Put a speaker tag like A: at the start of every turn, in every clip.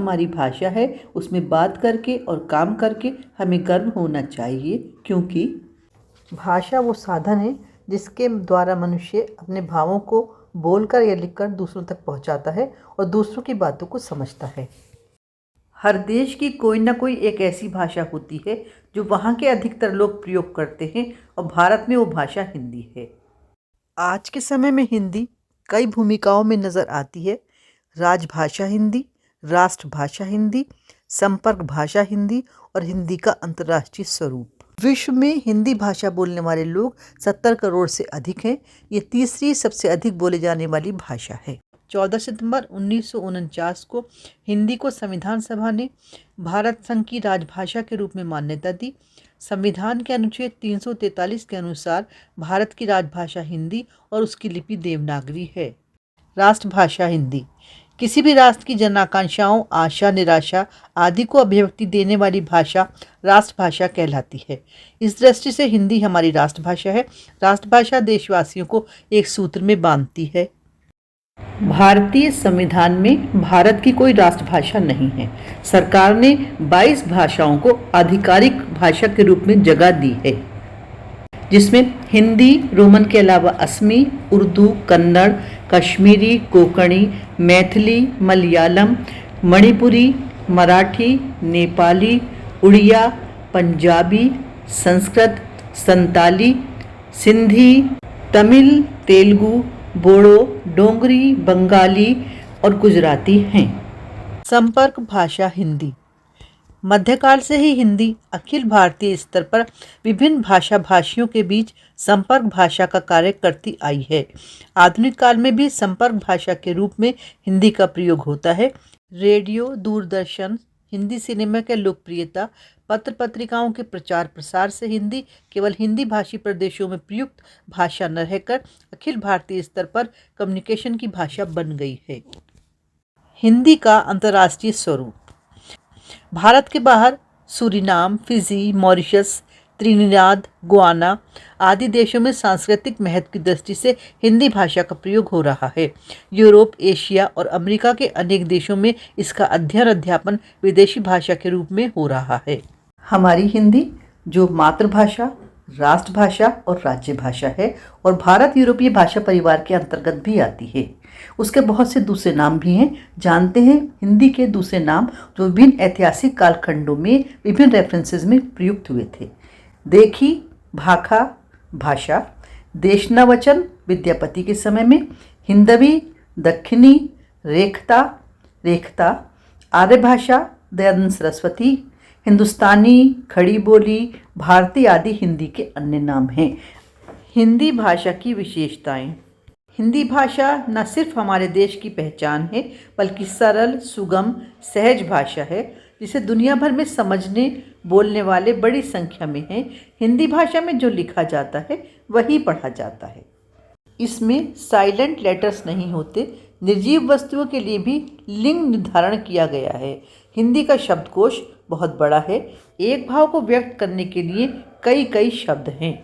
A: हमारी भाषा है उसमें बात करके और काम करके हमें गर्व होना चाहिए, क्योंकि भाषा वो साधन है जिसके द्वारा मनुष्य अपने भावों को बोलकर या लिखकर दूसरों तक पहुंचाता है और दूसरों की बातों को समझता है। हर देश की कोई ना कोई एक ऐसी भाषा होती है जो वहाँ के अधिकतर लोग प्रयोग करते हैं, और भारत में वो भाषा हिंदी है। आज के समय में हिंदी कई भूमिकाओं में नज़र आती है। राजभाषा हिंदी, राष्ट्रभाषा हिंदी, संपर्क भाषा हिंदी और हिंदी का अंतर्राष्ट्रीय स्वरूप। विश्व में हिंदी भाषा बोलने वाले लोग 70 करोड़ से अधिक हैं। ये तीसरी सबसे अधिक बोले जाने वाली भाषा है। 14 सितंबर 1949 को हिंदी को संविधान सभा ने भारत संघ की राजभाषा के रूप में मान्यता दी। संविधान के अनुच्छेद 343 के अनुसार भारत की राजभाषा हिंदी और उसकी लिपि देवनागरी है। राष्ट्रभाषा हिंदी किसी भी राष्ट्र की जन आकांक्षाओं, आशा, निराशा आदि को अभिव्यक्ति देने वाली भाषा राष्ट्रभाषा कहलाती है। इस दृष्टि से हिंदी हमारी राष्ट्रभाषा है। राष्ट्रभाषा देशवासियों को एक सूत्र में बांधती है। भारतीय संविधान में भारत की कोई राष्ट्रभाषा नहीं है। सरकार ने 22 भाषाओं को आधिकारिक भाषा के रूप में जगह दी है, जिसमें हिंदी, रोमन के अलावा असमी, उर्दू, कन्नड़, कश्मीरी, कोंकणी, मैथिली, मलयालम, मणिपुरी, मराठी, नेपाली, उड़िया, पंजाबी, संस्कृत, संताली, सिंधी, तमिल, तेलुगु, बोडो, डोगरी, बंगाली और गुजराती हैं। संपर्क भाषा हिंदी मध्यकाल से ही हिंदी अखिल भारतीय स्तर पर विभिन्न भाषा भाषियों के बीच संपर्क भाषा का कार्य करती आई है। आधुनिक काल में भी संपर्क भाषा के रूप में हिंदी का प्रयोग होता है। रेडियो, दूरदर्शन, हिंदी सिनेमा की लोकप्रियता, पत्र पत्रिकाओं के प्रचार प्रसार से हिंदी केवल हिंदी भाषी प्रदेशों में प्रयुक्त भाषा न रहकर अखिल भारतीय स्तर पर कम्युनिकेशन की भाषा बन गई है। हिंदी का अंतर्राष्ट्रीय स्वरूप भारत के बाहर Suriname, Fiji, Mauritius, Trinidad, Guyana आदि देशों में सांस्कृतिक महत्व की दृष्टि से हिंदी भाषा का प्रयोग हो रहा है। यूरोप, एशिया और अमेरिका के अनेक देशों में इसका अध्ययन अध्यापन विदेशी भाषा के रूप में हो रहा है। हमारी हिंदी जो मातृभाषा, राष्ट्रभाषा और राज्य भाषा है और भारत यूरोपीय भाषा परिवार के अंतर्गत भी आती है। उसके बहुत से दूसरे नाम भी हैं। जानते हैं हिंदी के दूसरे नाम जो विभिन्न ऐतिहासिक कालखंडों में विभिन्न रेफरेंसेस में प्रयुक्त हुए थे। देखी, भाखा भाषा, देशनावचन विद्यापति के समय में, हिंदवी, दक्षिणी, रेखता, आर्य भाषा दयानंद सरस्वती, हिंदुस्तानी, खड़ी बोली, भारती आदि हिंदी के अन्य नाम हैं। हिंदी भाषा की विशेषताएं। हिंदी भाषा न सिर्फ हमारे देश की पहचान है बल्कि सरल, सुगम, सहज भाषा है जिसे दुनिया भर में समझने बोलने वाले बड़ी संख्या में हैं। हिंदी भाषा में जो लिखा जाता है वही पढ़ा जाता है। इसमें साइलेंट लेटर्स नहीं होते। निर्जीव वस्तुओं के लिए भी लिंग निर्धारण किया गया है। हिंदी का शब्दकोश बहुत बड़ा है। एक भाव को व्यक्त करने के लिए कई शब्द हैं।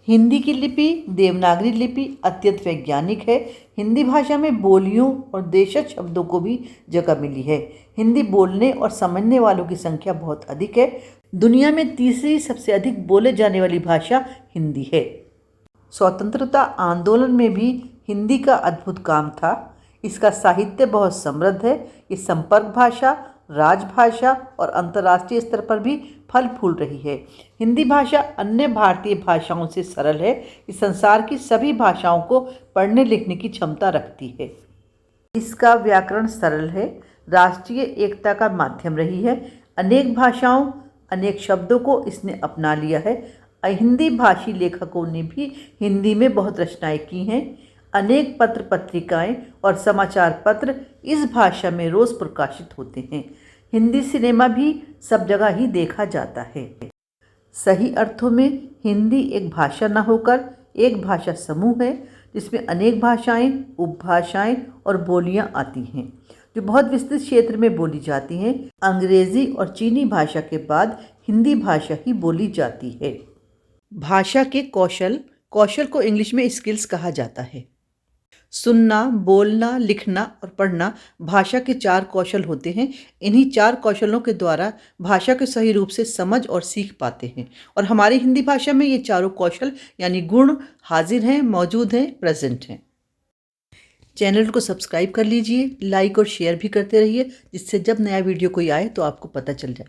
A: हिंदी की लिपि देवनागरी लिपि अत्यंत वैज्ञानिक है। हिंदी भाषा में बोलियों और देशज शब्दों को भी जगह मिली है। हिंदी बोलने और समझने वालों की संख्या बहुत अधिक है। दुनिया में तीसरी सबसे अधिक बोले जाने वाली भाषा हिंदी है। स्वतंत्रता आंदोलन में भी हिंदी का अद्भुत काम था। इसका साहित्य बहुत समृद्ध है। ये संपर्क भाषा, राजभाषा और अंतर्राष्ट्रीय स्तर पर भी फल फूल रही है। हिंदी भाषा अन्य भारतीय भाषाओं से सरल है। इस संसार की सभी भाषाओं को पढ़ने लिखने की क्षमता रखती है। इसका व्याकरण सरल है। राष्ट्रीय एकता का माध्यम रही है। अनेक भाषाओं, अनेक शब्दों को इसने अपना लिया है। हिंदी भाषी लेखकों ने भी हिंदी में बहुत रचनाएं की हैं। अनेक पत्र पत्रिकाएं और समाचार पत्र इस भाषा में रोज़ प्रकाशित होते हैं। हिंदी सिनेमा भी सब जगह ही देखा जाता है। सही अर्थों में हिंदी एक भाषा न होकर एक भाषा समूह है जिसमें अनेक भाषाएं, उपभाषाएं और बोलियां आती हैं जो बहुत विस्तृत क्षेत्र में बोली जाती हैं। अंग्रेज़ी और चीनी भाषा के बाद हिंदी भाषा ही बोली जाती है। भाषा के कौशल को इंग्लिश में स्किल्स कहा जाता है। सुनना, बोलना, लिखना और पढ़ना भाषा के 4 कौशल होते हैं। इन्हीं 4 कौशलों के द्वारा भाषा को सही रूप से समझ और सीख पाते हैं। और हमारी हिंदी भाषा में ये चारों कौशल यानी गुण हाजिर हैं, मौजूद हैं, प्रेजेंट हैं। चैनल को सब्सक्राइब कर लीजिए, लाइक और शेयर भी करते रहिए, जिससे जब नया वीडियो कोई आए तो आपको पता चल जाए।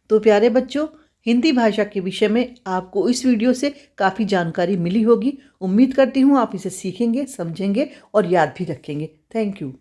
A: तो प्यारे बच्चों, हिंदी भाषा के विषय में आपको इस वीडियो से काफ़ी जानकारी मिली होगी। उम्मीद करती हूँ आप इसे सीखेंगे, समझेंगे और याद भी रखेंगे। Thank you.